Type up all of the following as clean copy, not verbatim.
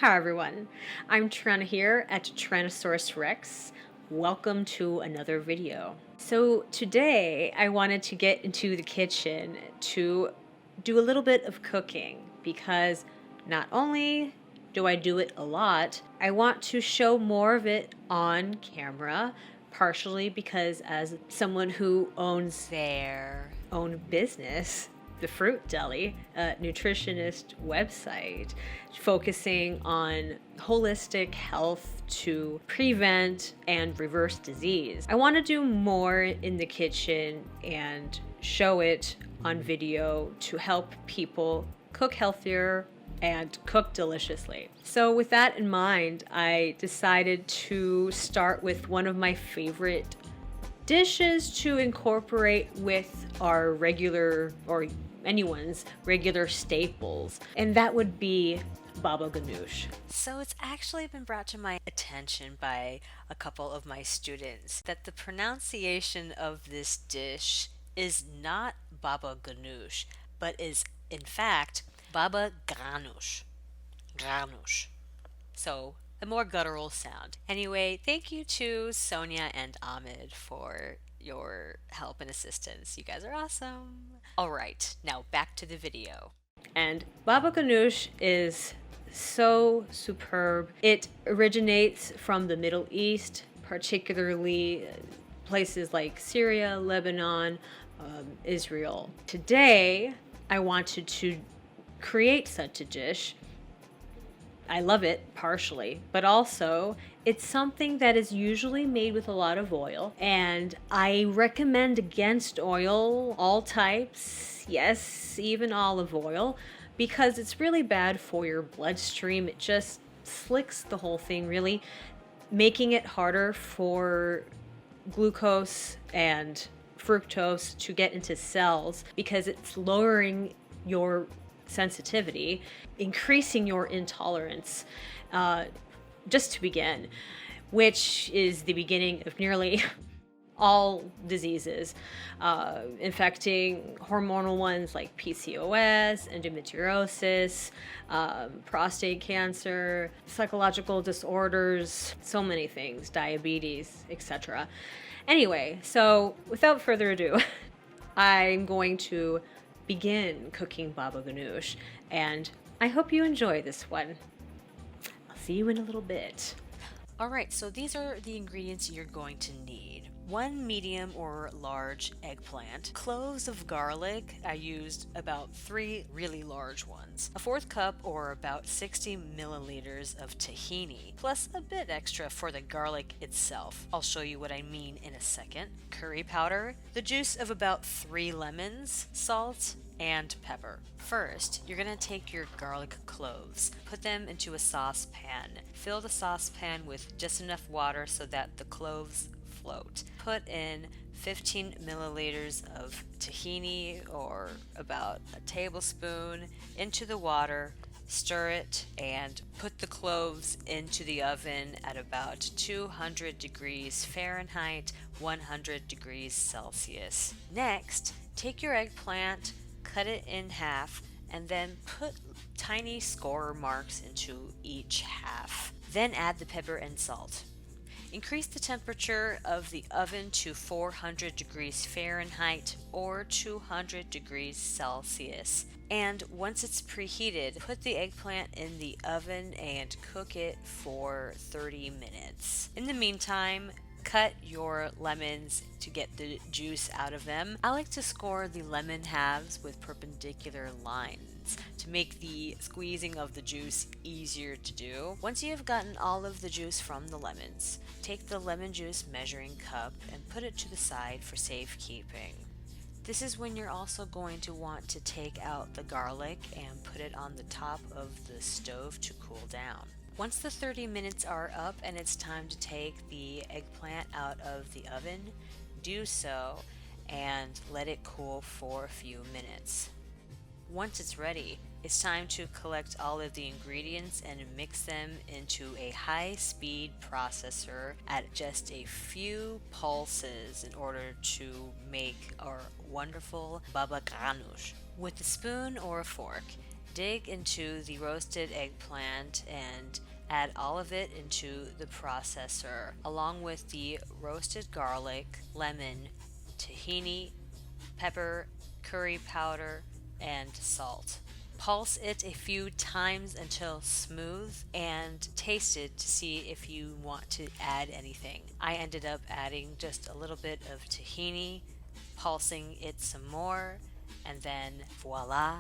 Hi everyone, I'm Trina here at Tyrannosaurus Rex. Welcome to another video. So today I wanted to get into the kitchen to do a little bit of cooking because not only do I do it a lot, I want to show more of it on camera, partially because as someone who owns their own business, the Fruit Deli, a nutritionist website focusing on holistic health to prevent and reverse disease. I want to do more in the kitchen and show it on video to help people cook healthier and cook deliciously. So with that in mind, I decided to start with one of my favorite dishes to incorporate with our regular or anyone's regular staples, and that would be baba ganoush. So it's actually been brought to my attention by a couple of my students that the pronunciation of this dish is not baba ganoush, but is in fact baba ganoush. Ganoush. So a more guttural sound. Anyway, thank you to Sonia and Ahmed for your help and assistance. You guys are awesome. All right, now back to the video. And baba ganoush is so superb. It originates from the Middle East, particularly places like Syria, Lebanon, Israel. Today, I wanted to create such a dish. I love it partially, but also it's something that is usually made with a lot of oil, and I recommend against oil, all types, yes, even olive oil, because it's really bad for your bloodstream. It just slicks the whole thing, really, making it harder for glucose and fructose to get into cells because it's lowering your sensitivity, increasing your intolerance, just to begin, which is the beginning of nearly all diseases, infecting hormonal ones like PCOS, endometriosis, prostate cancer, psychological disorders, so many things, diabetes, etc. Anyway, so without further ado, I'm going to begin cooking baba ganoush, and I hope you enjoy this one. I'll see you in a little bit. Alright, so these are the ingredients you're going to need. 1 medium or large eggplant, cloves of garlic, I used about 3 really large ones, a 1/4 cup or about 60 milliliters of tahini, plus a bit extra for the garlic itself. I'll show you what I mean in a second. Curry powder, the juice of about 3 lemons, salt, and pepper. First, you're going to take your garlic cloves, put them into a saucepan. Fill the saucepan with just enough water so that the cloves float. Put in 15 milliliters of tahini, or about a tablespoon, into the water. Stir it and put the cloves into the oven at about 200 degrees Fahrenheit, 100 degrees Celsius. Next, take your eggplant, cut it in half, and then put tiny score marks into each half. Then add the pepper and salt. Increase the temperature of the oven to 400 degrees Fahrenheit or 200 degrees Celsius. And once it's preheated, put the eggplant in the oven and cook it for 30 minutes. In the meantime, cut your lemons to get the juice out of them. I like to score the lemon halves with perpendicular lines to make the squeezing of the juice easier to do. Once you have gotten all of the juice from the lemons, take the lemon juice measuring cup and put it to the side for safekeeping. This is when you're also going to want to take out the garlic and put it on the top of the stove to cool down. Once the 30 minutes are up and it's time to take the eggplant out of the oven, do so and let it cool for a few minutes. Once it's ready, it's time to collect all of the ingredients and mix them into a high-speed processor at just a few pulses in order to make our wonderful baba ganoush. With a spoon or a fork, dig into the roasted eggplant and add all of it into the processor, along with the roasted garlic, lemon, tahini, pepper, curry powder, and salt. Pulse it a few times until smooth and taste it to see if you want to add anything. I ended up adding just a little bit of tahini, pulsing it some more, and then voila,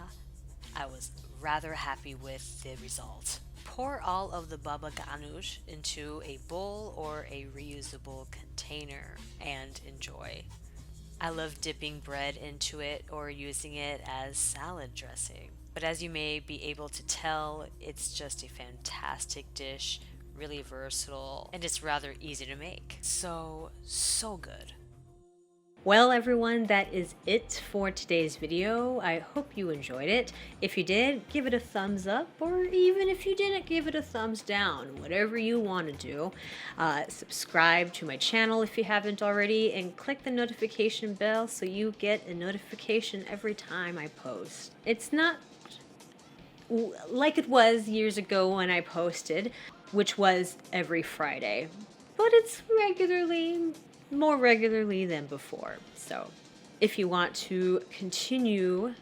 I was rather happy with the result. Pour all of the baba ganoush into a bowl or a reusable container and enjoy. I love dipping bread into it or using it as salad dressing. But as you may be able to tell, it's just a fantastic dish, really versatile, and it's rather easy to make. So good. Well, everyone, that is it for today's video. I hope you enjoyed it. If you did, give it a thumbs up, or even if you didn't, give it a thumbs down. Whatever you want to do. Subscribe to my channel if you haven't already, and click the notification bell so you get a notification every time I post. It's not like it was years ago when I posted, which was every Friday, but it's more regularly than before. So if you want to continue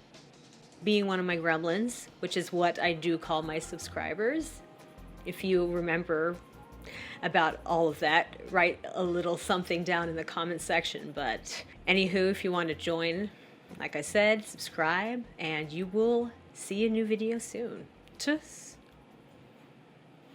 being one of my gremlins, which is what I do call my subscribers, if you remember about all of that, write a little something down in the comment section. But anywho, if you want to join, like I said, subscribe, and you will see a new video soon. Tschüss.